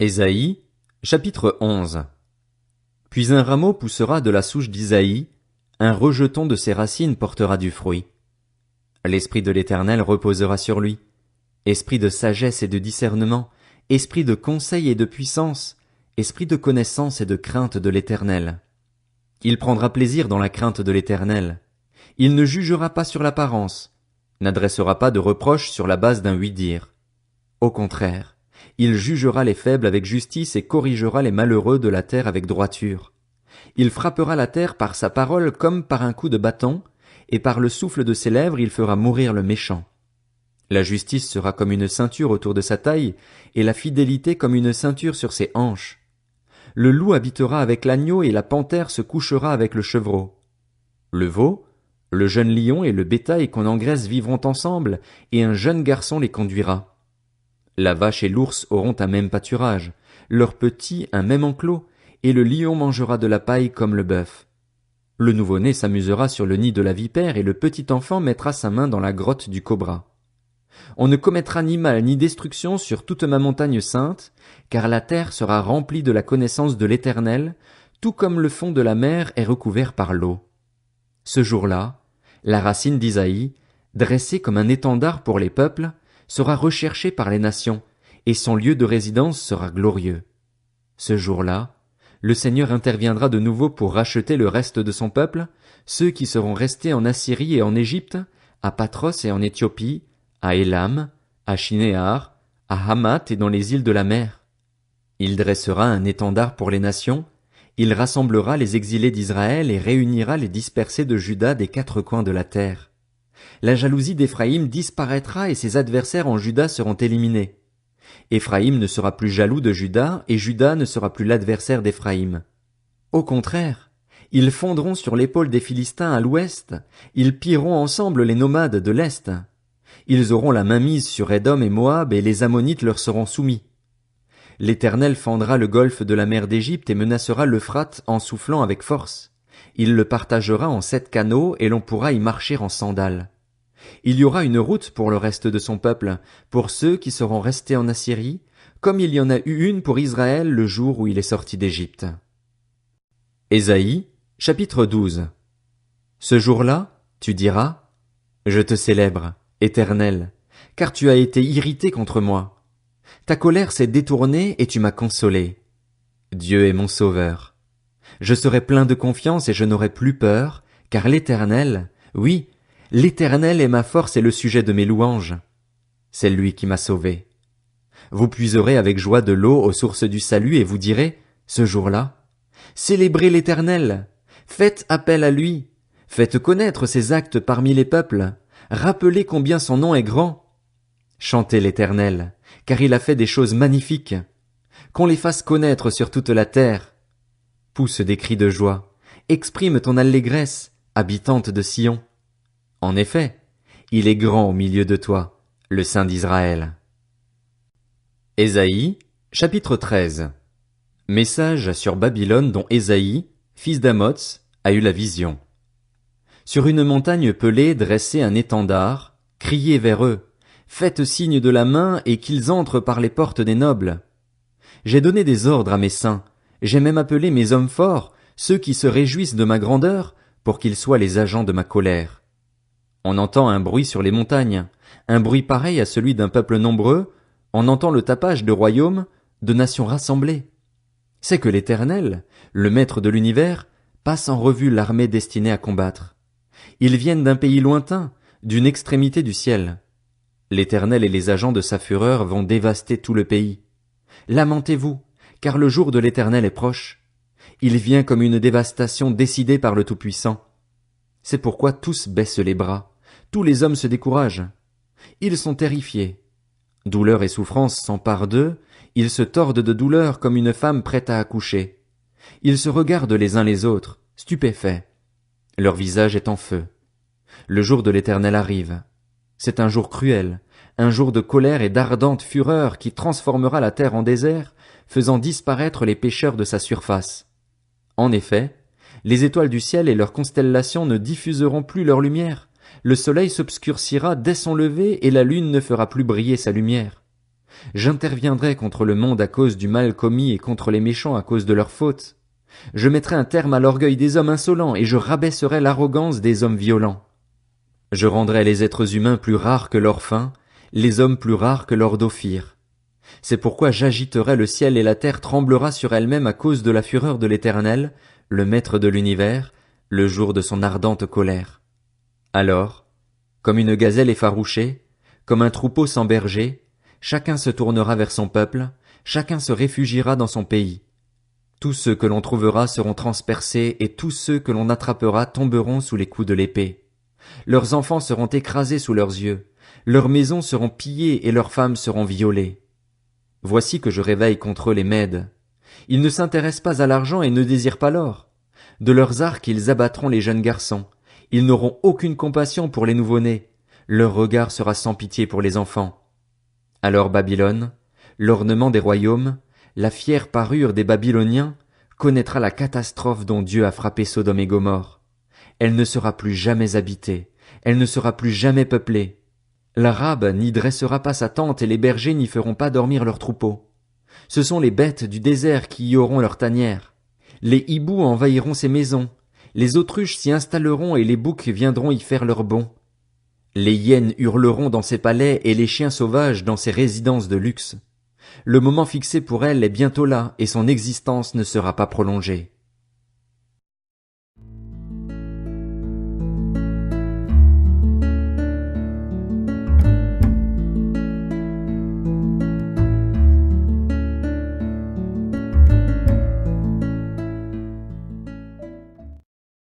Ésaïe, chapitre 11. Puis un rameau poussera de la souche d'Isaïe, un rejeton de ses racines portera du fruit. L'esprit de l'Éternel reposera sur lui, esprit de sagesse et de discernement, esprit de conseil et de puissance, esprit de connaissance et de crainte de l'Éternel. Il prendra plaisir dans la crainte de l'Éternel. Il ne jugera pas sur l'apparence, n'adressera pas de reproches sur la base d'un oui-dire. Au contraire, il jugera les faibles avec justice et corrigera les malheureux de la terre avec droiture. Il frappera la terre par sa parole comme par un coup de bâton, et par le souffle de ses lèvres il fera mourir le méchant. La justice sera comme une ceinture autour de sa taille, et la fidélité comme une ceinture sur ses hanches. Le loup habitera avec l'agneau et la panthère se couchera avec le chevreau. Le veau, le jeune lion et le bétail qu'on engraisse vivront ensemble, et un jeune garçon les conduira. La vache et l'ours auront un même pâturage, leurs petits un même enclos, et le lion mangera de la paille comme le bœuf. Le nouveau-né s'amusera sur le nid de la vipère, et le petit enfant mettra sa main dans la grotte du cobra. On ne commettra ni mal ni destruction sur toute ma montagne sainte, car la terre sera remplie de la connaissance de l'Éternel, tout comme le fond de la mer est recouvert par l'eau. Ce jour-là, la racine d'Isaïe, dressée comme un étendard pour les peuples, sera recherché par les nations, et son lieu de résidence sera glorieux. Ce jour-là, le Seigneur interviendra de nouveau pour racheter le reste de son peuple, ceux qui seront restés en Assyrie et en Égypte, à Patros et en Éthiopie, à Élam, à Shinéar, à Hamath et dans les îles de la mer. Il dressera un étendard pour les nations, il rassemblera les exilés d'Israël et réunira les dispersés de Juda des quatre coins de la terre. La jalousie d'Éphraïm disparaîtra et ses adversaires en Juda seront éliminés. Éphraïm ne sera plus jaloux de Juda et Juda ne sera plus l'adversaire d'Éphraïm. Au contraire, ils fondront sur l'épaule des Philistins à l'ouest, ils pilleront ensemble les nomades de l'est. Ils auront la main mise sur Édom et Moab et les Ammonites leur seront soumis. L'Éternel fendra le golfe de la mer d'Égypte et menacera l'Euphrate en soufflant avec force. Il le partagera en 7 canaux et l'on pourra y marcher en sandales. Il y aura une route pour le reste de son peuple, pour ceux qui seront restés en Assyrie, comme il y en a eu une pour Israël le jour où il est sorti d'Égypte. Ésaïe, chapitre 12. Ce jour-là, tu diras, je te célèbre, Éternel, car tu as été irrité contre moi. Ta colère s'est détournée et tu m'as consolé. Dieu est mon sauveur. Je serai plein de confiance et je n'aurai plus peur, car l'Éternel, oui, l'Éternel est ma force et le sujet de mes louanges. C'est lui qui m'a sauvé. Vous puiserez avec joie de l'eau aux sources du salut et vous direz, ce jour-là, célébrez l'Éternel, faites appel à lui, faites connaître ses actes parmi les peuples, rappelez combien son nom est grand. Chantez l'Éternel, car il a fait des choses magnifiques. Qu'on les fasse connaître sur toute la terre. Pousse des cris de joie, exprime ton allégresse, habitante de Sion. En effet, il est grand au milieu de toi, le Saint d'Israël. Ésaïe, chapitre 13. Message sur Babylone dont Ésaïe, fils d'Amoz, a eu la vision. Sur une montagne pelée dressez un étendard, criez vers eux, faites signe de la main et qu'ils entrent par les portes des nobles. J'ai donné des ordres à mes saints, j'ai même appelé mes hommes forts, ceux qui se réjouissent de ma grandeur, pour qu'ils soient les agents de ma colère. On entend un bruit sur les montagnes, un bruit pareil à celui d'un peuple nombreux, on entend le tapage de royaumes, de nations rassemblées. C'est que l'Éternel, le maître de l'univers, passe en revue l'armée destinée à combattre. Ils viennent d'un pays lointain, d'une extrémité du ciel. L'Éternel et les agents de sa fureur vont dévaster tout le pays. Lamentez-vous, car le jour de l'Éternel est proche. Il vient comme une dévastation décidée par le Tout-Puissant. C'est pourquoi tous baissent les bras, tous les hommes se découragent. Ils sont terrifiés. Douleur et souffrance s'emparent d'eux, ils se tordent de douleur comme une femme prête à accoucher. Ils se regardent les uns les autres, stupéfaits. Leur visage est en feu. Le jour de l'Éternel arrive. C'est un jour cruel, un jour de colère et d'ardente fureur qui transformera la terre en désert, faisant disparaître les pécheurs de sa surface. En effet, les étoiles du ciel et leurs constellations ne diffuseront plus leur lumière, le soleil s'obscurcira dès son lever et la lune ne fera plus briller sa lumière. J'interviendrai contre le monde à cause du mal commis et contre les méchants à cause de leurs fautes. Je mettrai un terme à l'orgueil des hommes insolents et je rabaisserai l'arrogance des hommes violents. Je rendrai les êtres humains plus rares que leur faim, les hommes plus rares que leur d'Ophir. C'est pourquoi j'agiterai le ciel et la terre tremblera sur elle-même à cause de la fureur de l'Éternel, le Maître de l'univers, le jour de son ardente colère. Alors, comme une gazelle effarouchée, comme un troupeau sans berger, chacun se tournera vers son peuple, chacun se réfugiera dans son pays. Tous ceux que l'on trouvera seront transpercés et tous ceux que l'on attrapera tomberont sous les coups de l'épée. Leurs enfants seront écrasés sous leurs yeux, leurs maisons seront pillées et leurs femmes seront violées. Voici que je réveille contre eux les Mèdes. Ils ne s'intéressent pas à l'argent et ne désirent pas l'or. De leurs arcs ils abattront les jeunes garçons. Ils n'auront aucune compassion pour les nouveau-nés. Leur regard sera sans pitié pour les enfants. Alors Babylone, l'ornement des royaumes, la fière parure des Babyloniens, connaîtra la catastrophe dont Dieu a frappé Sodome et Gomorrhe. Elle ne sera plus jamais habitée, elle ne sera plus jamais peuplée. L'Arabe n'y dressera pas sa tente et les bergers n'y feront pas dormir leurs troupeaux. Ce sont les bêtes du désert qui y auront leur tanière. Les hiboux envahiront ces maisons, les autruches s'y installeront et les boucs viendront y faire leur bond. Les hyènes hurleront dans ses palais et les chiens sauvages dans ses résidences de luxe. Le moment fixé pour elle est bientôt là et son existence ne sera pas prolongée.